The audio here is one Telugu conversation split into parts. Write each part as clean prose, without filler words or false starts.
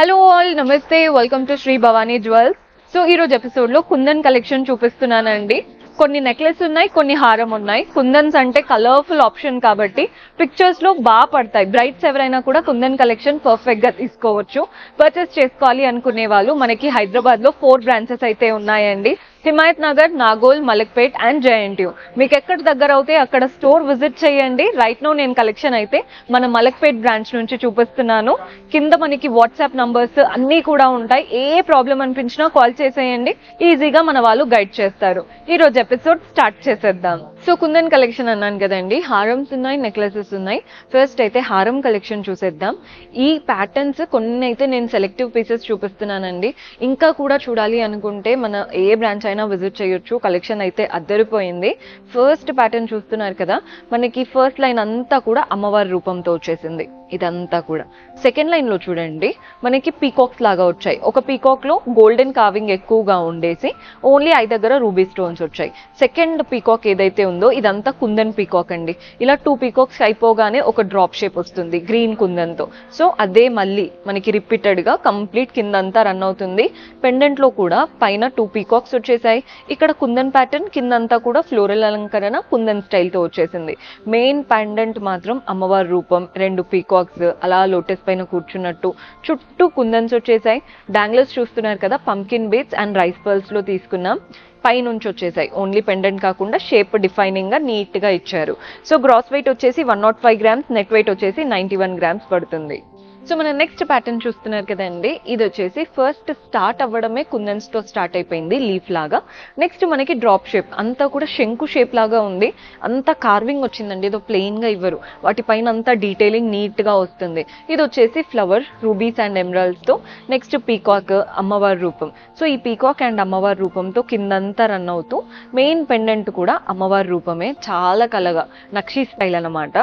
Hello all, namaste, welcome to Shri Bhavani jewels. So ఈ రోజు ఎపిసోడ్ లో కుందన్ కలెక్షన్ చూపిస్తున్నానండి. కొన్ని నెక్లెస్ ఉన్నాయి, కొన్ని హారం ఉన్నాయి. కుందన్స్ అంటే కలర్ఫుల్ ఆప్షన్ కాబట్టి పిక్చర్స్ లో బాగా పడతాయి. బ్రైట్స్ ఎవరైనా కూడా కుందన్ కలెక్షన్ పర్ఫెక్ట్ గా తీసుకోవచ్చు. పర్చేస్ చేసుకోవాలి అనుకునే వాళ్ళు మనకి హైదరాబాద్ లో 4 బ్రాంచెస్ అయితే ఉన్నాయండి. Himayat Nagar, Nagole, Malakpet and JNTU. మీకు ఎక్కడ దగ్గర అవుతే అక్కడ స్టోర్ విజిట్ చేయండి. రైట్ నో నేను కలెక్షన్ అయితే మన మలక్పేట్ బ్రాంచ్ నుంచి చూపిస్తున్నాను. కింద మనకి వాట్సాప్ నంబర్స్ అన్ని కూడా ఉంటాయి. ఏ ప్రాబ్లం అనిపించినా కాల్ చేసేయండి, ఈజీగా మన వాళ్ళు గైడ్ చేస్తారు. ఈ రోజు ఎపిసోడ్ స్టార్ట్ చేసేద్దాం. సో కుందన్ కలెక్షన్ అన్నాను కదండి, హారమ్స్ ఉన్నాయి, నెక్లెసెస్ ఉన్నాయి. ఫస్ట్ అయితే హారం కలెక్షన్ చూసేద్దాం. ఈ ప్యాటర్న్స్ కొన్ని అయితే నేను సెలెక్టివ్ పీసెస్ చూపిస్తున్నానండి. ఇంకా కూడా చూడాలి అనుకుంటే మన ఏ బ్రాంచ్ అయినా విజిట్ చేయొచ్చు. కలెక్షన్ అయితే అద్దరిపోయింది. ఫస్ట్ ప్యాటర్న్ చూస్తున్నారు కదా, మనకి ఫస్ట్ లైన్ అంతా కూడా అమ్మవారి రూపంతో వచ్చేసింది. ఇదంతా కూడా సెకండ్ లైన్ లో చూడండి, మనకి పీకాక్స్ లాగా వచ్చాయి. ఒక పీకాక్ లో గోల్డెన్ కార్వింగ్ ఎక్కువగా ఉండేసి ఓన్లీ ఐ దగ్గర రూబీ స్టోన్స్ వచ్చాయి. సెకండ్ పీకాక్ ఏదైతే ఉందో ఇదంతా కుందన్ పీకాక్ అండి. ఇలా 2 పీకాక్స్ అయిపోగానే ఒక డ్రాప్ షేప్ వస్తుంది గ్రీన్ కుందన్ తో. సో అదే మళ్ళీ మనకి రిపీటెడ్ గా కంప్లీట్ కిందంతా రన్ అవుతుంది. పెండెంట్ లో కూడా పైన 2 పీకాక్స్ వచ్చేసాయి. ఇక్కడ కుందన్ ప్యాటర్న్, కిందంతా కూడా ఫ్లోరల్ అలంకరణ కుందన్ స్టైల్ తో వచ్చేసింది. మెయిన్ పెండెంట్ మాత్రం అమ్మవారి రూపం, 2 పీకాక్స్ అలా లోటస్ పైన కూర్చున్నట్టు చుట్టూ కుందన్స్ వచ్చేసాయి. డాంగ్లర్స్ చూస్తున్నారు కదా, pumpkin beads and rice pearls లో తీసుకున్నాం. పై నుంచి వచ్చేసాయి. ఓన్లీ పెండెంట్ కాకుండా షేప్ డిఫైనింగ్ గా నీట్ గా ఇచ్చారు. సో గ్రాస్ వెయిట్ వచ్చేసి 105 గ్రామ్స్, నెట్ వెయిట్ వచ్చేసి 91 గ్రామ్స్ పడుతుంది. సో మన నెక్స్ట్ ప్యాటర్న్ చూస్తున్నారు కదండి, ఇది వచ్చేసి ఫస్ట్ స్టార్ట్ అవ్వడమే కుందన్స్ తో స్టార్ట్ అయిపోయింది లీఫ్ లాగా. నెక్స్ట్ మనకి డ్రాప్ షేప్ అంతా కూడా శంకు షేప్ లాగా ఉంది. అంతా కార్వింగ్ వచ్చిందండి, ఏదో ప్లెయిన్ గా ఇవ్వరు. వాటిపైన అంతా డీటెయిలింగ్ నీట్ గా వస్తుంది. ఇది వచ్చేసి ఫ్లవర్, రూబీస్ అండ్ ఎమరాల్డ్స్ తో. నెక్స్ట్ పీకాక్, అమ్మవారి రూపం. సో ఈ పీకాక్ అండ్ అమ్మవారి రూపంతో కిందంతా రన్ అవుతూ మెయిన్ పెండెంట్ కూడా అమ్మవారి రూపమే. చాలా కలగా నక్షి స్టైల్ అన్నమాట.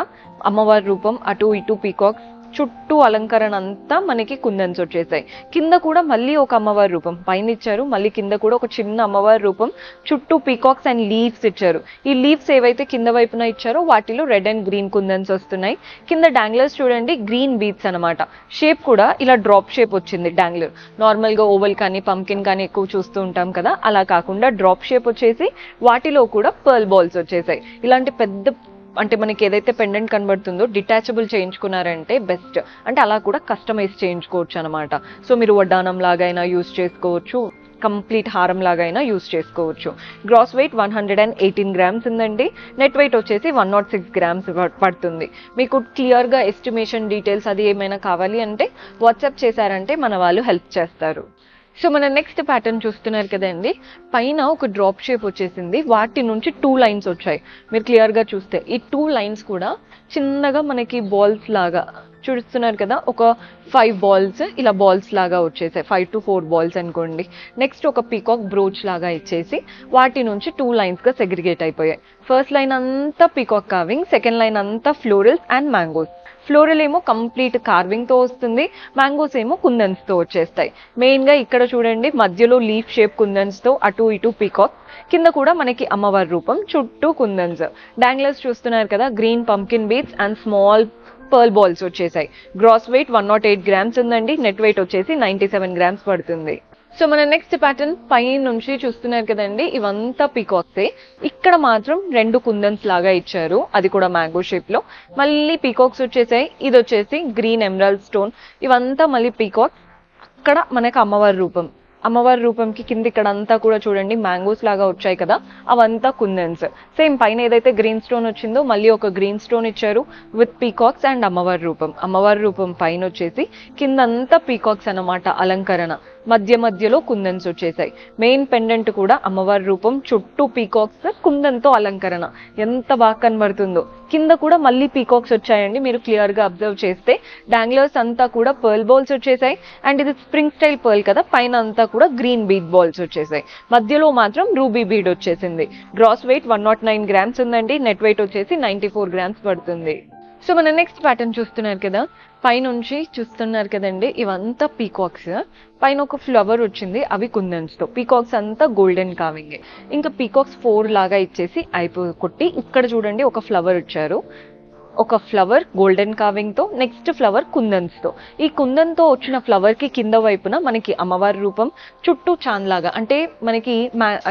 అమ్మవారి రూపం, అటు ఇటు పీకాక్స్, చుట్టూ అలంకరణ అంతా మనకి కుందన్స్ వచ్చేసాయి. కింద కూడా మళ్ళీ ఒక అమ్మవారి రూపం పైన ఇచ్చారు, మళ్ళీ కింద కూడా ఒక చిన్న అమ్మవారి రూపం, చుట్టూ పీకాక్స్ అండ్ లీవ్స్ ఇచ్చారు. ఈ లీవ్స్ ఏవైతే కింద వైపున ఇచ్చారో వాటిలో రెడ్ అండ్ గ్రీన్ కుందన్స్ వస్తున్నాయి. కింద డాంగ్లర్స్ చూడండి, గ్రీన్ బీడ్స్ అనమాట. షేప్ కూడా ఇలా డ్రాప్ షేప్ వచ్చింది. డాంగ్లర్ నార్మల్ గా ఓవల్ కానీ పంకిన్ కానీ ఎక్కువ చూస్తూ ఉంటాం కదా, అలా కాకుండా డ్రాప్ షేప్ వచ్చేసి వాటిలో కూడా పర్ల్ బాల్స్ వచ్చేసాయి. ఇలాంటి పెద్ద అంటే మనకి ఏదైతే పెండెంట్ కనబడుతుందో డిటాచబుల్ చేయించుకున్నారంటే బెస్ట్. అంటే అలా కూడా కస్టమైజ్ చేయించుకోవచ్చు అనమాట. సో మీరు వడ్డానం లాగైనా యూజ్ చేసుకోవచ్చు, కంప్లీట్ హారం లాగైనా యూజ్ చేసుకోవచ్చు. గ్రాస్ వెయిట్ 118 గ్రామ్స్ ఉందండి. నెట్ వెయిట్ వచ్చేసి 106 గ్రామ్స్ పడుతుంది. మీకు క్లియర్ గా ఎస్టిమేషన్ డీటెయిల్స్ అది ఏమైనా కావాలి అంటే వాట్సాప్ చేశారంటే మన వాళ్ళు హెల్ప్ చేస్తారు. సో మన నెక్స్ట్ ప్యాటర్న్ చూస్తున్నారు కదండి, పైన ఒక డ్రాప్ షేప్ వచ్చేసింది. వాటి నుంచి 2 లైన్స్ వచ్చాయి. మీరు క్లియర్ గా చూస్తే ఈ 2 లైన్స్ కూడా చిన్నగా మనకి బాల్స్ లాగా చూస్తున్నారు కదా, ఒక 5 బాల్స్ ఇలా బాల్స్ లాగా వచ్చేసాయి. 5 to 4 బాల్స్ అనుకోండి. నెక్స్ట్ ఒక పీకాక్ బ్రోచ్ లాగా ఇచ్చేసి వాటి నుంచి 2 లైన్స్ గా సెగ్రిగేట్ అయిపోయాయి. ఫస్ట్ లైన్ అంతా పీకాక్ కార్వింగ్, సెకండ్ లైన్ అంతా ఫ్లోరల్స్ అండ్ మ్యాంగోస్. ఫ్లోరల్ ఏమో కంప్లీట్ కార్వింగ్ తో వస్తుంది, మ్యాంగోస్ ఏమో కుందన్స్ తో వచ్చేస్తాయి. మెయిన్ గా ఇక్కడ చూడండి, మధ్యలో లీఫ్ షేప్ కుందన్స్ తో, అటు ఇటు పీకాక్, కింద కూడా మనకి అమ్మవారి రూపం, చుట్టూ కుందన్స్. డాంగ్లర్స్ చూస్తున్నారు కదా, green pumpkin beads and small pearl balls వచ్చేసాయి. గ్రాస్ వెయిట్ 108 గ్రామ్స్ ఉందండి. నెట్ వెయిట్ వచ్చేసి 97 గ్రామ్స్ పడుతుంది. సో మన నెక్స్ట్ ప్యాటర్న్ పై నుంచి చూస్తున్నారు కదండి, ఇవంతా పీకాక్సే. ఇక్కడ మాత్రం 2 కుందన్స్ లాగా ఇచ్చారు, అది కూడా మ్యాంగో షేప్ లో. మళ్ళీ పీకాక్స్ వచ్చేసాయి. ఇది వచ్చేసి గ్రీన్ ఎమరాల్డ్ స్టోన్. ఇవంతా మళ్ళీ పీకాక్స్. అక్కడ మనకి అమ్మవారి రూపం, అమ్మవారి రూపంకి కింద ఇక్కడ అంతా కూడా చూడండి మ్యాంగోస్ లాగా వచ్చాయి కదా, అవంతా కుందన్స్. సేమ్ పైన ఏదైతే గ్రీన్ స్టోన్ వచ్చిందో మళ్ళీ ఒక గ్రీన్ స్టోన్ ఇచ్చారు విత్ పీకాక్స్ అండ్ అమ్మవారి రూపం. అమ్మవారి రూపం పైన వచ్చేసి కిందంతా పీకాక్స్ అన్నమాట అలంకరణ. మధ్య మధ్యలో కుందన్స్ వచ్చేసాయి. మెయిన్ పెండెంట్ కూడా అమ్మవారి రూపం, చుట్టూ పీకాక్స్, కుందన్తో అలంకరణ. ఎంత బాగా కనబడుతుందో. కింద కూడా మళ్ళీ పీకాక్స్ వచ్చాయండి, మీరు క్లియర్ గా అబ్జర్వ్ చేస్తే. డాంగ్లర్స్ అంతా కూడా పర్ల్ బాల్స్ వచ్చేసాయి. అండ్ ఇది స్ప్రింగ్ స్టైల్ పర్ల్ కదా, పైన అంతా కూడా గ్రీన్ బీడ్ బాల్స్ వచ్చేసాయి. మధ్యలో మాత్రం రూబీ బీడ్ వచ్చేసింది. గ్రాస్ వెయిట్ 109 గ్రామ్స్ ఉందండి. నెట్ వెయిట్ వచ్చేసి 94 గ్రామ్స్ పడుతుంది. సో మన నెక్స్ట్ ప్యాటర్న్ చూస్తున్నారు కదా, పైనుంచి చూస్తున్నారు కదండి, ఇవంతా పీకాక్స్. పైన ఒక ఫ్లవర్ వచ్చింది, అవి కుందన్స్ తో. పీకాక్స్ అంతా గోల్డెన్ కావింగ్. ఇంకా పీకాక్స్ 4 లాగా ఇచ్చేసి కొట్టి ఇక్కడ చూడండి ఒక ఫ్లవర్ ఇచ్చారు. ఒక ఫ్లవర్ గోల్డెన్ కార్వింగ్ తో, నెక్స్ట్ ఫ్లవర్ కుందన్స్ తో. ఈ కుందన్ తో వచ్చిన ఫ్లవర్ కి కింద వైపున మనకి అమ్మవారి రూపం, చుట్టూ చాంద్ లాగా అంటే మనకి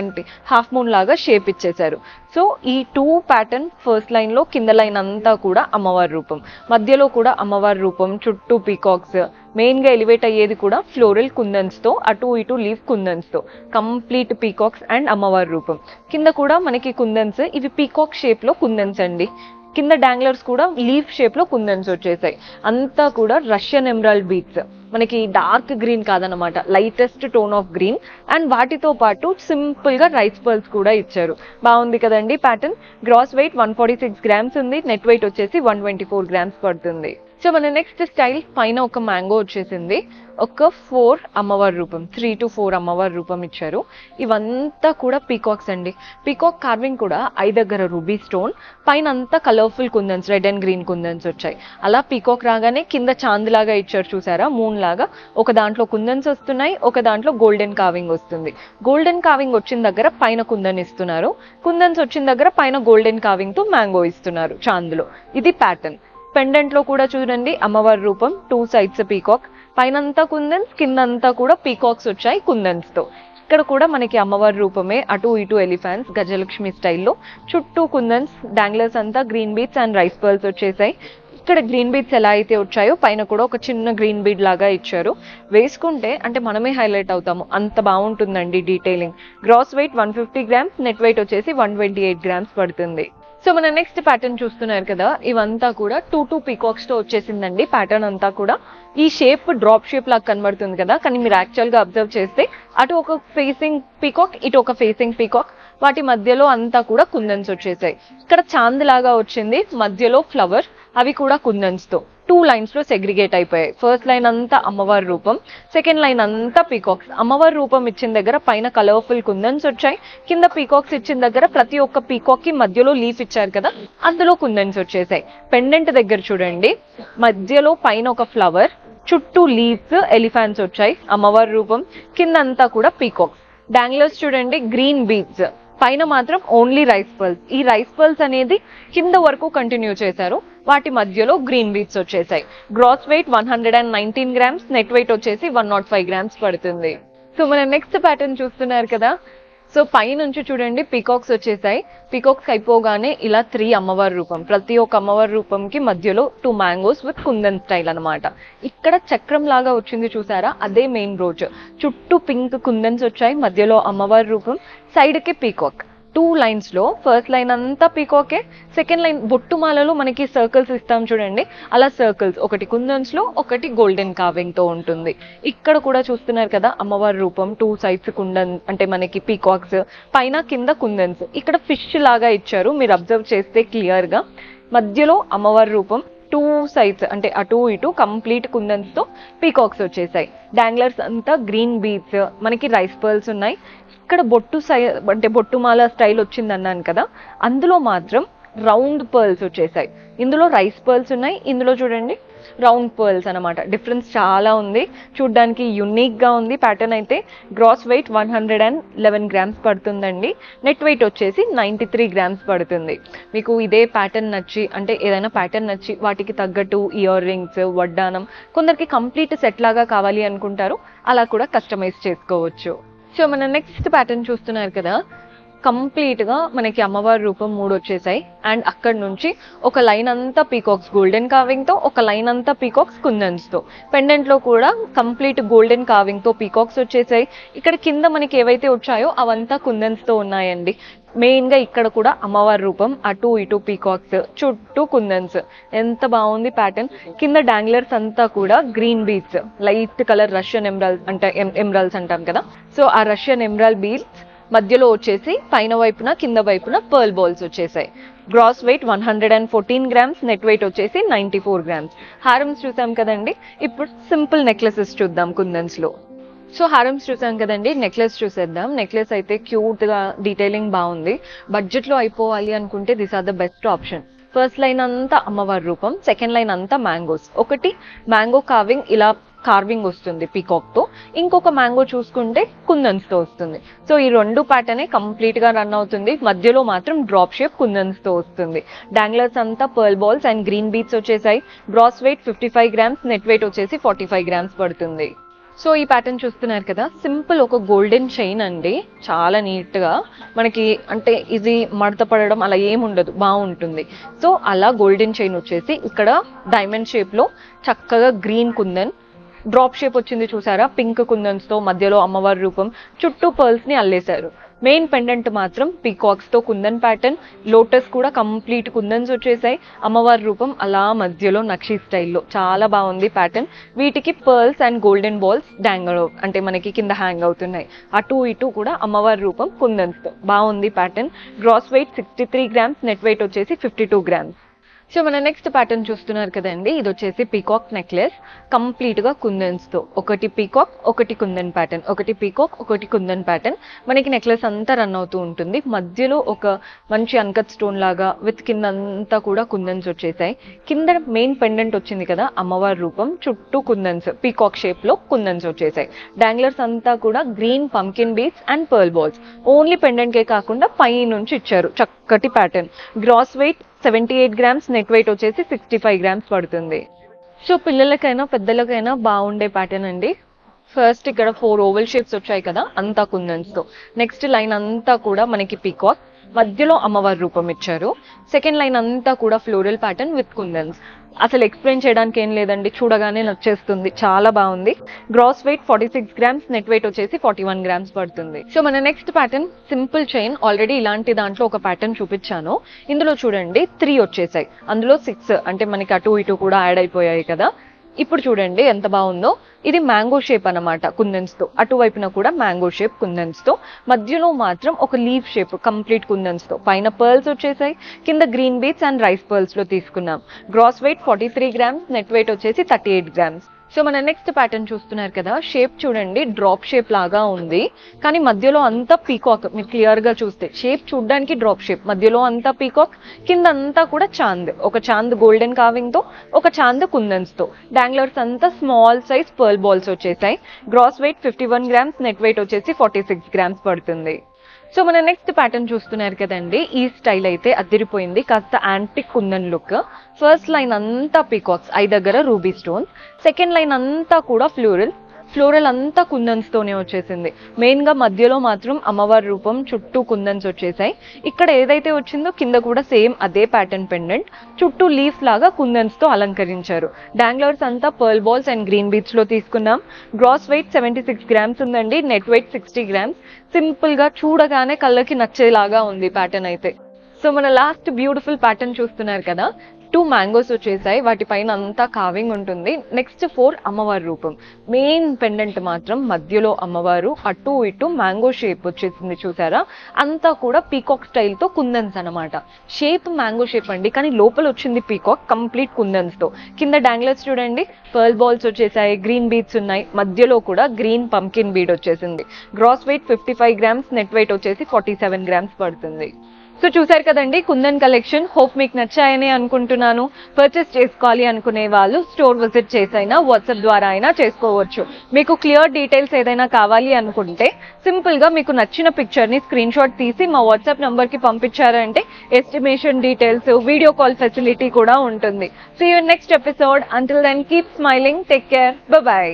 అంటే హాఫ్ మూన్ లాగా షేప్ ఇచ్చేసారు. సో ఈ 2 ప్యాటర్న్ ఫస్ట్ లైన్ లో కింద లైన్ అంతా కూడా అమ్మవారి రూపం, మధ్యలో కూడా అమ్మవారి రూపం, చుట్టూ పీకాక్స్, మెయిన్ గా ఎలివేట్ అయ్యేది కూడా ఫ్లోరల్ కుందన్స్ తో, అటు ఇటు లీఫ్ కుందన్స్ తో, కంప్లీట్ పీకాక్స్ అండ్ అమ్మవారి రూపం. కింద కూడా మనకి కుందన్స్, ఇవి పీకాక్ షేప్ లో కుందన్స్ అండి. కింద డాంగ్లర్స్ కూడా లీఫ్ షేప్ లో కుందన్స్ వచ్చేసాయి. అంతా కూడా రష్యన్ ఎమరాల్డ్ బీట్స్, మనకి డార్క్ గ్రీన్ కాదనమాట, lightest tone of green. And వాటితో పాటు సింపుల్ గా రైస్ పర్ల్స్ కూడా ఇచ్చారు. బాగుంది కదండి ప్యాటర్న్. గ్రాస్ వెయిట్ 146 గ్రామ్స్ ఉంది, నెట్ వెయిట్ వచ్చేసి 124 గ్రామ్స్ పడుతుంది. సో మన నెక్స్ట్ స్టైల్ పైన ఒక మ్యాంగో వచ్చేసింది, ఒక 4 అమ్మవారి రూపం, 3 to 4 అమ్మవారి రూపం ఇచ్చారు. ఇవంతా కూడా పీకాక్స్ అండి. పీకాక్ కార్వింగ్ కూడా ఐ దగ్గర రూబీ స్టోన్, పైన అంతా colourful kundans, red and green kundans వచ్చాయి. అలా పీకాక్ రాగానే కింద చాంద్ లాగా ఇచ్చారు చూసారా, మూన్ లాగా. ఒక దాంట్లో కుందన్స్ వస్తున్నాయి, ఒక దాంట్లో గోల్డెన్ కార్వింగ్ వస్తుంది. గోల్డెన్ కార్వింగ్ వచ్చిన దగ్గర పైన కుందన్ ఇస్తున్నారు, కుందన్స్ వచ్చిన దగ్గర పైన గోల్డెన్ కార్వింగ్ తో మ్యాంగో ఇస్తున్నారు చాంద్ లో. ఇది ప్యాటర్న్. పెండెంట్ లో కూడా చూడండి అమ్మవారి రూపం, 2 sides పీకాక్, పైనంతా కుందన్స్, కిందంతా కూడా పీకాక్స్ వచ్చాయి కుందన్స్ తో. ఇక్కడ కూడా మనకి అమ్మవారి రూపమే, అటు ఇటు ఎలిఫెంట్స్ గజలక్ష్మి స్టైల్లో, చుట్టూ కుందన్స్, డాంగ్లర్స్ అంతా green beads and rice pearls వచ్చేసాయి. ఇక్కడ గ్రీన్ బీడ్స్ ఎలా అయితే వచ్చాయో పైన కూడా ఒక చిన్న గ్రీన్ బీడ్ లాగా ఇచ్చారు. వేసుకుంటే అంటే మనమే హైలైట్ అవుతాము, అంత బాగుంటుందండి detailing. Gross weight 150 grams, net weight వచ్చేసి 128 గ్రామ్స్ పడుతుంది. సో మన నెక్స్ట్ ప్యాటర్న్ చూస్తున్నారు కదా, ఇవంతా కూడా 2 పీకాక్స్ తో వచ్చేసిందండి ప్యాటర్న్ అంతా కూడా. ఈ షేప్ డ్రాప్ షేప్ లాగా కనబడుతుంది కదా, కానీ మీరు యాక్చువల్ గా అబ్జర్వ్ చేస్తే అటు ఒక ఫేసింగ్ పీకాక్, ఇటు ఒక ఫేసింగ్ పీకాక్, వాటి మధ్యలో అంతా కూడా కుందన్స్ వచ్చేసాయి. ఇక్కడ చాంద్ లాగా వచ్చింది, మధ్యలో ఫ్లవర్, అవి కూడా కుందన్స్ తో 2 lines లో సెగ్రిగేట్ అయిపోయాయి. ఫస్ట్ లైన్ అంతా అమ్మవారి రూపం, సెకండ్ లైన్ అంతా పీకాక్స్. అమ్మవారి రూపం ఇచ్చిన దగ్గర పైన కలర్ఫుల్ కుందన్స్ వచ్చాయి, కింద పీకాక్స్ ఇచ్చిన దగ్గర ప్రతి ఒక్క పీకాక్ కి మధ్యలో లీఫ్ ఇచ్చారు కదా, అందులో కుందన్స్ వచ్చేసాయి. పెండెంట్ దగ్గర చూడండి, మధ్యలో పైన ఒక ఫ్లవర్, చుట్టూ లీవ్స్, ఎలిఫెంట్స్ వచ్చాయి, అమ్మవారి రూపం, కింద అంతా కూడా పీకాక్స్. డాంగ్లర్స్ చూడండి గ్రీన్ బీడ్స్, పైన మాత్రం ఓన్లీ రైస్ పర్ల్స్. ఈ రైస్ పర్ల్స్ అనేది కింద వరకు కంటిన్యూ చేశారు, వాటి మధ్యలో గ్రీన్ బీట్స్ వచ్చేసాయి. Gross weight 119 grams, net weight వచ్చేసి 105 గ్రామ్స్ పడుతుంది. సో మన నెక్స్ట్ ప్యాటర్న్ చూస్తున్నారు కదా, సో పై నుంచి చూడండి పీకాక్స్ వచ్చేసాయి. పీకాక్స్ అయిపోగానే ఇలా 3 అమ్మవారి రూపం, ప్రతి ఒక్క అమ్మవారి రూపంకి మధ్యలో 2 మ్యాంగోస్ విత్ కుందన్ స్టైల్ అనమాట. ఇక్కడ చక్రం లాగా వచ్చింది చూసారా, అదే మెయిన్ రోజ్. చుట్టూ పింక్ కుందన్స్ వచ్చాయి, మధ్యలో అమ్మవారి రూపం, సైడ్ కి పీకాక్. 2 lines లో ఫస్ట్ లైన్ అంతా పీకాకే, సెకండ్ లైన్ బొట్టుమాలలో మనకి సర్కిల్స్ ఇస్తాం చూడండి, అలా సర్కిల్స్, ఒకటి కుందన్స్ లో, ఒకటి గోల్డెన్ కార్వింగ్ తో ఉంటుంది. ఇక్కడ కూడా చూస్తున్నారు కదా అమ్మవారి రూపం, 2 sides కుందన్ అంటే మనకి పీకాక్స్, పైన కింద కుందన్స్. ఇక్కడ ఫిష్ లాగా ఇచ్చారు, మీరు అబ్జర్వ్ చేస్తే క్లియర్ గా. మధ్యలో అమ్మవారి రూపం, 2 sides అంటే అటు ఇటు కంప్లీట్ కుందన్స్ తో పీకాక్స్ వచ్చేసాయి. డాంగ్లర్స్ అంతా గ్రీన్ బీడ్స్, మనకి రైస్ పర్ల్స్ ఉన్నాయి. ఇక్కడ బొట్టు అంటే బొట్టుమాల స్టైల్ వచ్చింది అన్నాను కదా, అందులో మాత్రం రౌండ్ పర్ల్స్ వచ్చేసాయి. ఇందులో రైస్ పర్ల్స్ ఉన్నాయి, ఇందులో చూడండి రౌండ్ పర్ల్స్ అనమాట. డిఫరెన్స్ చాలా ఉంది, చూడ్డానికి యునిక్ గా ఉంది ప్యాటర్న్ అయితే. గ్రాస్ వెయిట్ 111 గ్రామ్స్ పడుతుందండి, నెట్ వెయిట్ వచ్చేసి 93 గ్రామ్స్ పడుతుంది. మీకు ఇదే ప్యాటర్న్ నచ్చి అంటే ఏదైనా ప్యాటర్న్ నచ్చి వాటికి తగ్గట్టు ఇయర్ రింగ్స్, వడ్డానం, కొందరికి కంప్లీట్ సెట్ లాగా కావాలి అనుకుంటారు, అలా కూడా కస్టమైజ్ చేసుకోవచ్చు. సో మన నెక్స్ట్ ప్యాటర్న్ చూస్తున్నారు కదా, కంప్లీట్ గా మనకి అమ్మవారి రూపం 3 వచ్చేసాయి. అండ్ అక్కడ నుంచి ఒక లైన్ అంతా పీకాక్స్ గోల్డెన్ కార్వింగ్ తో, ఒక లైన్ అంతా పీకాక్స్ కుందన్స్ తో. పెండెంట్ లో కూడా కంప్లీట్ గోల్డెన్ కార్వింగ్ తో పీకాక్స్ వచ్చేసాయి. ఇక్కడ కింద మనకి ఏవైతే వచ్చాయో అవంతా కుందన్స్ తో ఉన్నాయండి. మెయిన్ గా ఇక్కడ కూడా అమ్మవారి రూపం, అటు ఇటు పీకాక్స్, చుట్టూ కుందన్స్. ఎంత బాగుంది ప్యాటర్న్. కింద డాంగ్లర్స్ అంతా కూడా green beads, light colour Russian emerald అంటే ఎమరాల్డ్స్ అంటాం కదా, సో ఆ రష్యన్ ఎమరాల్డ్ బీడ్స్ మధ్యలో వచ్చేసి పైన వైపున కింద వైపున పర్ల్ బాల్స్ వచ్చేసాయి. Gross weight 114 grams, net weight వచ్చేసి 94 గ్రామ్స్. హారమ్స్ చూసాం కదండి, ఇప్పుడు సింపుల్ నెక్లెసెస్ చూద్దాం కుందన్స్ లో. సో హారమ్స్ చూసాం కదండి, నెక్లెస్ చూసేద్దాం. నెక్లెస్ అయితే క్యూట్ గా డీటెయిలింగ్ బాగుంది. బడ్జెట్ లో అయిపోవాలి అనుకుంటే this are the best option. First line అంతా అమ్మవారి రూపం, సెకండ్ లైన్ అంతా మ్యాంగోస్. ఒకటి మ్యాంగో కార్వింగ్ ఇలా కార్వింగ్ వస్తుంది పీకాక్ తో, ఇంకొక మ్యాంగో చూసుకుంటే కుందన్స్ తో వస్తుంది. సో ఈ రెండు ప్యాటర్న్ కంప్లీట్ గా రన్ అవుతుంది. మధ్యలో మాత్రం డ్రాప్ షేప్ కుందన్స్ తో వస్తుంది. డాంగ్లర్స్ అంతా pearl balls and green beads వచ్చేసాయి. Gross weight 55 grams, net weight వచ్చేసి 45 grams పడుతుంది. సో ఈ ప్యాటర్న్ చూస్తున్నారు కదా, సింపుల్ ఒక గోల్డెన్ చైన్ అండి, చాలా నీట్ గా మనకి అంటే ఇది మడత పడడం అలా ఏముండదు, బాగుంటుంది. సో అలా గోల్డెన్ చైన్ వచ్చేసి ఇక్కడ డైమండ్ షేప్ లో చక్కగా గ్రీన్ కుందన్, డ్రాప్ షేప్ వచ్చింది చూసారా, పింక్ కుందన్స్ తో, మధ్యలో అమ్మవారి రూపం, చుట్టూ పర్ల్స్ ని అల్లేశారు. మెయిన్ పెండెంట్ మాత్రం పీకాక్స్ తో కుందన్ ప్యాటర్న్, లోటస్ కూడా కంప్లీట్ కుందన్స్ వచ్చేసాయి. అమ్మవారి రూపం అలా మధ్యలో నక్షి స్టైల్లో చాలా బాగుంది ప్యాటర్న్. వీటికి పర్ల్స్ అండ్ గోల్డెన్ బాల్స్ డాంగర్ అంటే మనకి కింద హ్యాంగ్ అవుతున్నాయి. అటు ఇటు కూడా అమ్మవారి రూపం కుందన్స్ తో బాగుంది pattern. Gross weight 63 grams, net weight వచ్చేసి 52 grams. సో మన నెక్స్ట్ ప్యాటర్న్ చూస్తున్నారు కదండి, ఇది వచ్చేసి పీకాక్ నెక్లెస్ కంప్లీట్ గా కుందన్స్ తో. ఒకటి పీకాక్, ఒకటి కుందన్ ప్యాటర్న్, ఒకటి పీకాక్, ఒకటి కుందన్ ప్యాటర్న్. మనకి నెక్లెస్ అంతా రన్ అవుతూ ఉంటుంది. మధ్యలో ఒక మంచి అన్కట్ స్టోన్ లాగా విత్ కింద అంతా కూడా కుందన్స్ వచ్చేసాయి. కింద మెయిన్ పెండెంట్ వచ్చింది కదా అమ్మవారి రూపం, చుట్టూ కుందన్స్ పీకాక్ షేప్ లో కుందన్స్ వచ్చేసాయి. డాంగ్లర్స్ అంతా కూడా green pumpkin beads and pearl balls. Only pendant కే కాకుండా పై నుంచి ఇచ్చారు చక్కటి pattern. Gross weight 78 grams, net weight వచ్చేసి 65 grams పడుతుంది. సో పిల్లలకైనా పెద్దలకైనా బాగుండే ప్యాటర్న్ అండి. ఫస్ట్ ఇక్కడ 4 ఓవల్ షేప్స్ వచ్చాయి కదా, అంతా కుందన్స్ తో. నెక్స్ట్ లైన్ అంతా కూడా మనకి పీకాక్, మధ్యలో అమ్మవారి రూపం ఇచ్చారు. సెకండ్ లైన్ అంతా కూడా ఫ్లోరల్ ప్యాటర్న్ విత్ కుందన్స్. అసలు ఎక్స్ప్లెయిన్ చేయడానికి ఏం లేదండి, చూడగానే నచ్చేస్తుంది, చాలా బాగుంది. Gross weight 46 grams, net weight వచ్చేసి 41 grams పడుతుంది. సో మన next pattern simple chain. Already ఇలాంటి దాంట్లో ఒక ప్యాటర్న్ చూపించాను. ఇందులో చూడండి 3 వచ్చేసాయి, అందులో 6 అంటే మనకి అటు ఇటు కూడా యాడ్ అయిపోయాయి కదా. ఇప్పుడు చూడండి ఎంత బాగుందో. ఇది మ్యాంగో షేప్ అన్నమాట కుందన్స్ తో, అటువైపున కూడా మ్యాంగో షేప్ కుందన్స్ తో, మధ్యలో మాత్రం ఒక లీఫ్ షేప్ కంప్లీట్ కుందన్స్ తో. పైన పర్ల్స్ వచ్చేసాయి, కింద green beads and rice pearls లో తీసుకున్నాం. Gross weight 43 grams, net weight వచ్చేసి 38 grams. సో మన నెక్స్ట్ ప్యాటర్న్ చూస్తున్నారు కదా, షేప్ చూడండి డ్రాప్ షేప్ లాగా ఉంది, కానీ మధ్యలో అంతా పీకాక్. మీరు క్లియర్ గా చూస్తే షేప్ చూడడానికి డ్రాప్ షేప్, మధ్యలో అంతా పీకాక్, కింద అంతా కూడా చాంద్. ఒక చాంద్ గోల్డెన్ కావింగ్ తో, ఒక చాంద్ కుందన్స్ తో. డాంగ్లర్స్ అంతా స్మాల్ సైజ్ పర్ల్ బాల్స్ వచ్చేసాయి. Gross weight 51 grams, net weight వచ్చేసి 46 grams పడుతుంది. సో మన నెక్స్ట్ ప్యాటర్న్ చూస్తున్నారు కదండి, ఈ స్టైల్ అయితే అదిరిపోయింది, కాస్త antique kundan look. First line అంతా పీకాక్స్, ఐ దగ్గర రూబీ స్టోన్స్. సెకండ్ లైన్ అంతా కూడా ఫ్లోరల్ అంతా కుందన్స్ తోనే వచ్చేసింది. మెయిన్ గా మధ్యలో మాత్రం అమ్మవారి రూపం, చుట్టూ కుందన్స్ వచ్చేసాయి. ఇక్కడ ఏదైతే వచ్చిందో కింద కూడా సేమ్ అదే ప్యాటర్న్ పెండెంట్, చుట్టూ లీఫ్ లాగా కుందన్స్ తో అలంకరించారు. డాంగ్లర్స్ అంతా pearl balls and green beats లో తీసుకున్నాం. గ్రాస్ వెయిట్ 76 grams ఉందండి, నెట్ వెయిట్ 60 grams. సింపుల్ గా చూడగానే కళ్ళకి నచ్చేలాగా ఉంది ప్యాటర్న్ అయితే. సో మన లాస్ట్ బ్యూటిఫుల్ ప్యాటర్న్ చూస్తున్నారు కదా, 2 మ్యాంగోస్ వచ్చేసాయి, వాటిపైన అంతా కావింగ్ ఉంటుంది. నెక్స్ట్ 4 అమ్మవారి రూపం. మెయిన్ పెండెంట్ మాత్రం మధ్యలో అమ్మవారు, అటు ఇటు మ్యాంగో షేప్ వచ్చేసింది చూసారా, అంతా కూడా పీకాక్ స్టైల్ తో కుందన్స్ అనమాట. షేప్ మ్యాంగో షేప్ అండి, కానీ లోపల వచ్చింది పీకాక్ కంప్లీట్ కుందన్స్ తో. కింద డాంగ్లర్స్ చూడండి పర్ల్ బాల్స్ వచ్చేసాయి, గ్రీన్ బీట్స్ ఉన్నాయి, మధ్యలో కూడా గ్రీన్ పంకిన్ బీడ్ వచ్చేసింది. Gross weight 55 grams, net weight వచ్చేసి 47 grams పడుతుంది. సో చూసారు కదండి కుందన్ కలెక్షన్. హోప్ మీకు నచ్చాయని అనుకుంటున్నాను. పర్చేస్ చేసుకోవాలి అనుకునే వాళ్ళు స్టోర్ విజిట్ చేసైనా వాట్సాప్ ద్వారా అయినా చేసుకోవచ్చు. మీకు క్లియర్ డీటెయిల్స్ ఏదైనా కావాలి అనుకుంటే సింపుల్ గా మీకు నచ్చిన పిక్చర్ ని స్క్రీన్ షాట్ తీసి మా వాట్సాప్ నంబర్ కి పంపించారంటే estimation details, video call facility కూడా ఉంటుంది. See you next episode. Until then keep smiling, take care, bye by.